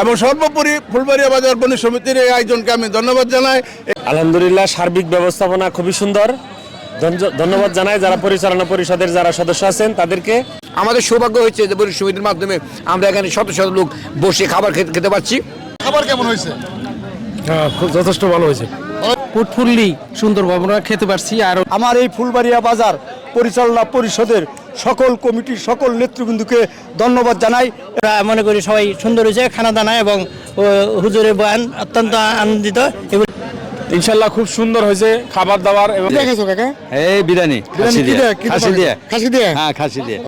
এবং সর্বোপরি ফুলবাড়িয়া বাজার বণিক সমিতির এই আয়োজনকে আমি ধন্যবাদ জানাই। আলহামদুলিল্লাহ, সার্বিক ব্যবস্থাপনা খুবই সুন্দর। ধন্যবাদ জানাই যারা পরিচালনা পরিষদের যারা সদস্য আছেন তাদেরকে। আমাদের সৌভাগ্য হয়েছে যে বণিক সমিতির মাধ্যমে আমরা এখানে শত শত লোক বসে খাবার খেতে পাচ্ছি। খাবার কেমন হয়েছে? হ্যাঁ, খুব যথেষ্ট ভালো হয়েছে। ফুটফুল্লি সুন্দরভাবে আমরা খেতে পারছি। আর আমার এই ফুলবাড়িয়া বাজার পরিচালনা পরিষদের সকল কমিটির সকল নেতৃবৃন্দকে ধন্যবাদ জানাই। মনে করি সবাই সুন্দর হয়েছে খানা দানা এবং হুজুরের বয়ান অত্যন্ত আনন্দিত। ইনশাল্লাহ খুব সুন্দর হয়েছে খাবার দাবার। এবং এই বিরিয়ানি খাসি দিয়ে হ্যাঁ খাসি দিয়ে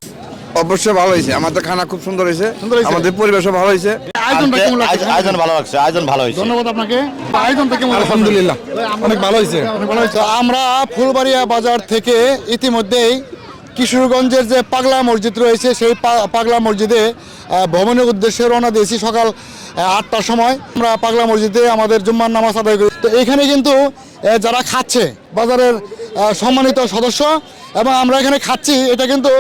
অবশ্যই ভালো হয়েছে, আমাদের খানা খুব সুন্দর হয়েছে, আমাদের পরিবেশও ভালো হয়েছে। আয়োজনটা কেমন লাগছে? আয়োজন ভালো লাগছে, আয়োজন ভালো হয়েছে। ধন্যবাদ আপনাকে। আয়োজনটা কেমন লাগছে? আলহামদুলিল্লাহ অনেক ভালো হয়েছে। অনেক ভালো হয়েছে। আমরা ফুলবাড়িয়া বাজার থেকে ইতিমধ্যেই কিশোরগঞ্জের যে পাগলা মসজিদ রয়েছে সেই পাগলা মসজিদে ভ্রমণের উদ্দেশ্যে রওনা দিয়েছি সকাল 8টার সময়। আমরা পাগলা মসজিদে আমাদের জুম্মার নামাজ আদায় করি। তো এখানে কিন্তু যারা খাচ্ছে বাজারের সম্মানিত সদস্য এবং আমরা এখানে খাচ্ছি, এটা কিন্তু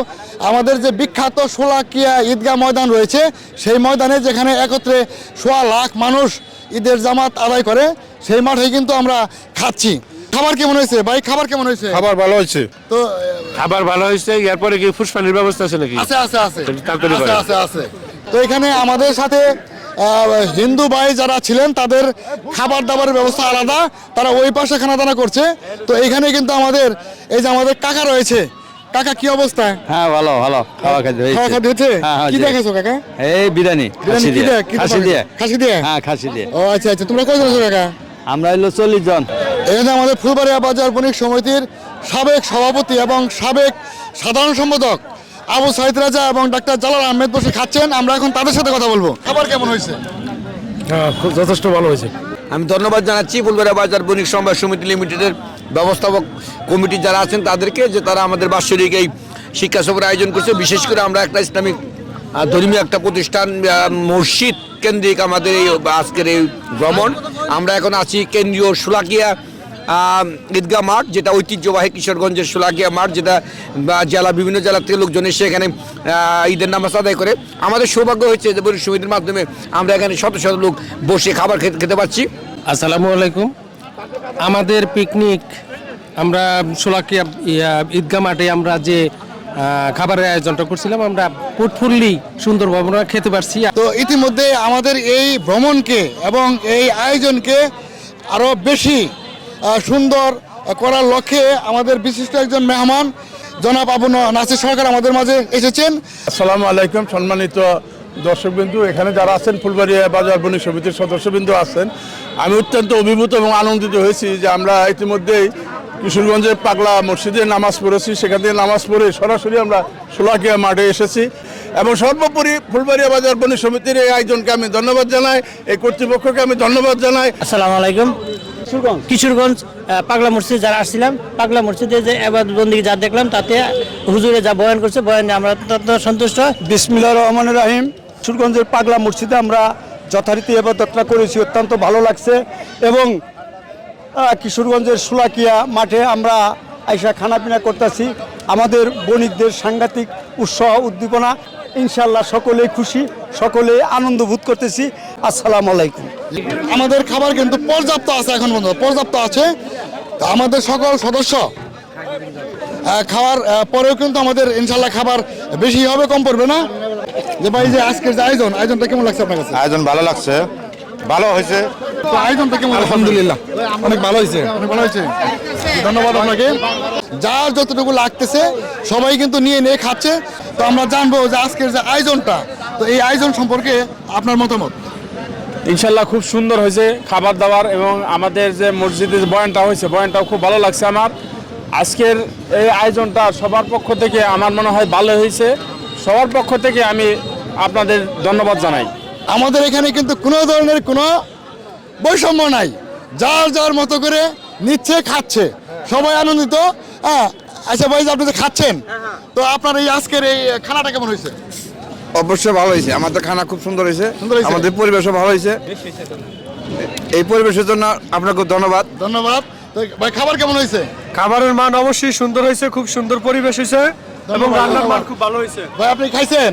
আমাদের যে বিখ্যাত শোলাকিয়া ঈদগাহ ময়দান রয়েছে সেই ময়দানে, যেখানে একত্রে 1.25 লাখ মানুষ ঈদের জামাত আদায় করে, সেই মাঠে কিন্তু আমরা খাচ্ছি। খাবার কেমন হয়েছে ভাই? খাবার কেমন হয়েছে? খাবার ভালো হয়েছে। তো খাবার ভালো হয়েছে। এরপরে কি ফুসফানির ব্যবস্থা আছে নাকি? আছে আছে আছে আছে আছে। তো এখানে আমাদের সাথে হিন্দু ভাই যারা ছিলেন তাদের খাবার দাবারের ব্যবস্থা আলাদা, তারা ওই পাশে খানা দানা করছে। তো এখানে কিন্তু আমাদের এই যে আমাদের কাকা রয়েছে। কাকা কি অবস্থা? হ্যাঁ ভালো ভালো খাওয়া খাইতে খাওয়া খাওয়া হয়েছে? কি দেখাছো কাকা? এই বিরিয়ানি খাসি দিয়ে খাসি দিয়ে হ্যাঁ খাসি দিয়ে। ও আচ্ছা আচ্ছা। তোমরা কয়জন আছো কাকা? আমরা হলো 40 জন। এখানে আমাদের ফুলবাড়িয়া বাজার বণিক সমিতির সাবেক সভাপতি এবং সাবেক সাধারণ সম্পাদক আবু সাইদ রাজা এবং ডাক্তার জালাল আহমেদ বসে খাচ্ছেন। আমরা এখন তাদের সাথে কথা বলবো। খাবার কেমন হয়েছে? হ্যাঁ, খুব যথেষ্ট ভালো হয়েছে। আমি ধন্যবাদ জানাচ্ছি ফুলবাড়িয়া বাজার বণিক সমবায় সমিতি লিমিটেডের ব্যবস্থাপক কমিটি যারা আছেন তাদেরকে, যে তারা আমাদের বাৎসরিক এই শিক্ষা সফরের আয়োজন করছে। বিশেষ করে আমরা একটা ইসলামিক ধর্মীয় একটা প্রতিষ্ঠান মসজিদ কেন্দ্রিক আমাদের এই আজকের এই ভ্রমণ। আমরা এখন আছি কেন্দ্রীয় শোলাকিয়া ঈদগাহ মাঠ, যেটা ঐতিহ্যবাহী কিশোরগঞ্জের শোলাকিয়া মাঠ, যেটা বিভিন্ন জেলা থেকে লোকজন এসে এখানে ঈদের নামাজ আদায় করে। আমাদের সৌভাগ্য হয়েছে যে বণিক সমিতির মাধ্যমে আমরা এখানে শত শত লোক বসে খাবার খেতে পাচ্ছি। আসসালামু আলাইকুম। আমাদের পিকনিক আমরা শোলাকিয়া ঈদগাহ মাঠে আমরা যে খাবারের আয়োজনটা করছিলাম, আমরা ফুটফুল্লি সুন্দরভাবে আমরা খেতে পারছি। তো ইতিমধ্যে আমাদের এই ভ্রমণকে এবং এই আয়োজনকে আরও বেশি সুন্দর করার লক্ষ্যে আমাদের বিশিষ্ট একজন মেহমান জনাব আবু নাসির সরকার আমাদের মাঝে এসেছেন। আসসালামু আলাইকুম সম্মানিত দর্শকবিন্দু, এখানে যারা আছেন ফুলবাড়িয়া বাজার বণিক সমিতির সদস্যবৃন্দ আছেন, আমি অত্যন্ত অভিভূত এবং আনন্দিত হয়েছি যে আমরা ইতিমধ্যেই কিশোরগঞ্জের পাগলা মসজিদে নামাজ পড়েছি। সেখান থেকে নামাজ পড়ে সরাসরি আমরা শোলাকিয়া মাঠে এসেছি এবং সর্বোপরি ফুলবাড়িয়া বাজার বণিক সমিতির এই আয়োজনকে আমি ধন্যবাদ জানাই, এই কর্তৃপক্ষকে আমি ধন্যবাদ জানাই। আসসালামু আলাইকুম। কিশোরগঞ্জ পাগলা মসজিদে যারা আসছিলাম, পাগলা মসজিদে যে ইবাদত বন্দেগী যা দেখলাম, তাতে হুজুরে যা বয়ান করছে, বয়ানে আমরা অত্যন্ত সন্তুষ্ট। বিসমিল্লাহির রহমানির রহিম। কিশোরগঞ্জের পাগলা মসজিদে আমরা যথারীতি ইবাদতটা করেছি, অত্যন্ত ভালো লাগছে। এবং কিশোরগঞ্জের শোলাকিয়া মাঠে আমরা আইসা খানাপিনা করতেছি। আমাদের বণিকদের সাংঘাতিক উৎসাহ উদ্দীপনা, ইনশাল্লাহ সকলেই খুশি, সকলেই আনন্দ বোধ করতেছি। আসসালামু আলাইকুম। আমাদের খাবার কিন্তু পর্যাপ্ত আছে, এখন পর্যন্ত পর্যাপ্ত আছে। আমাদের সকল সদস্য খাওয়ার পরেও কিন্তু আমাদের ইনশাল্লাহ খাবার বেশি হবে, কম পড়বে না। যে ভাই যে আজকের যে আয়োজনটা কেমন লাগছে আপনার কাছে? আয়োজন ভালো লাগছে, ভালো হয়েছে। তো আয়োজনটা কেমন? আলহামদুলিল্লাহ অনেক ভালো হয়েছে। অনেক ভালো হয়েছে, ধন্যবাদ আপনাকে। যার যতটুকু লাগতেছে সবাই কিন্তু নিয়ে নিয়ে খাচ্ছে। তো আমরা জানবো যে আজকের যে আয়োজনটা, তো এই আয়োজন সম্পর্কে আপনার মতামত। ইনশাল্লাহ খুব সুন্দর হয়েছে খাবার দাবার, এবং আমাদের যে মসজিদে যে বয়ানটা হয়েছে, বয়ানটাও খুব ভালো লাগছে আমার। আজকের এই আয়োজনটা সবার পক্ষ থেকে আমার মনে হয় ভালো হয়েছে। সবার পক্ষ থেকে আমি আপনাদের ধন্যবাদ জানাই। আমাদের এখানে কিন্তু কোনো ধরনের কোনো বৈষম্য নাই, যার যার মতো করে নিচ্ছে, খাচ্ছে, সবাই আনন্দিত। হ্যাঁ আচ্ছা ভাই, আপনি যে খাচ্ছেন, তো আপনার এই আজকের এই খানাটা কেমন হয়েছে? অবশ্যই ভালো হয়েছে, আমাদের খানা খুব সুন্দর হয়েছে, সুন্দর হয়েছে। আমাদের পরিবেশও ভালো হয়েছে। এই পরিবেশের জন্য আপনাকে ধন্যবাদ। ধন্যবাদ। তো ভাই খাবার কেমন হয়েছে? খাবারের মান অবশ্যই সুন্দর হয়েছে, খুব সুন্দর পরিবেশ হয়েছে। এবং রান্নার মান খুব ভালো হয়েছে। ভাই আপনি খাইছেন?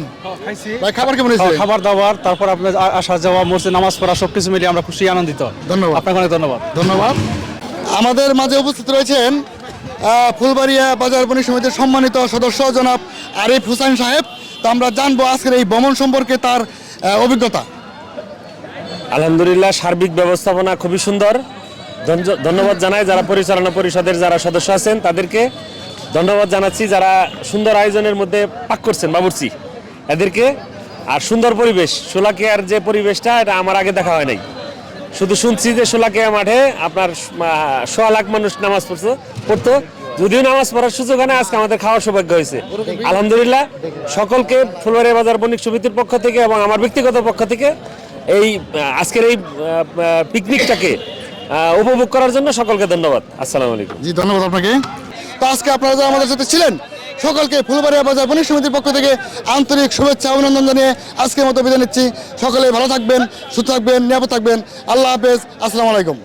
ভাই খাবার কেমন হয়েছে? খাবার দাবার, তারপর আপনার আসা যাওয়া, মসজিদে নামাজ পড়া, সবকিছু মিলিয়ে আমরা খুশি আনন্দিত। ধন্যবাদ। আপনাকে অনেক ধন্যবাদ। ধন্যবাদ। আমাদের মাঝে উপস্থিত রয়েছেন ফুলবাড়িয়া বাজার বণিক সমিতির সম্মানিত সদস্য জনাব আরিফ হুসাইন সাহেব। তো আমরা জানবো আজকের এই ভ্রমণ সম্পর্কে তার অভিজ্ঞতা। আলহামদুলিল্লাহ, সার্বিক ব্যবস্থাপনা খুবই সুন্দর। ধন্যবাদ জানাই যারা পরিচালনা পরিষদের যারা সদস্য আছেন তাদেরকে ধন্যবাদ জানাচ্ছি, যারা সুন্দর আয়োজনের মধ্যে পাক করছেন বাবুর্চি এদেরকে। আর সুন্দর পরিবেশ, শোলাকিয়ার যে পরিবেশটা এটা আমার আগে দেখা হয় নাই। শুধু শুনছি যে শোলাকিয়া মাঠে আপনার 1.5 লাখ মানুষ নামাজ পড়তো, যদিও নামাজ পড়ার সুযোগ হয় না, আজকে আমাদের খাওয়ার সৌভাগ্য হয়েছে। আলহামদুলিল্লাহ, সকলকে ফুলবাড়িয়া বাজার বণিক সমিতির পক্ষ থেকে এবং আমার ব্যক্তিগত পক্ষ থেকে এই আজকের এই পিকনিকটাকে উপভোগ করার জন্য সকলকে ধন্যবাদ। আসসালামু আলাইকুম। জি ধন্যবাদ আপনাকে। তো আজকে আপনারা যারা আমাদের সাথে ছিলেন সকলকে ফুলবাড়িয়া বাজার বণিক সমিতির পক্ষ থেকে আন্তরিক শুভেচ্ছা অভিনন্দন জানিয়ে আজকের মতো বিদায় নিচ্ছি। সকলে ভালো থাকবেন, সুস্থ থাকবেন, নিরাপদ থাকবেন। আল্লাহ হাফেজ। আসসালামু আলাইকুম।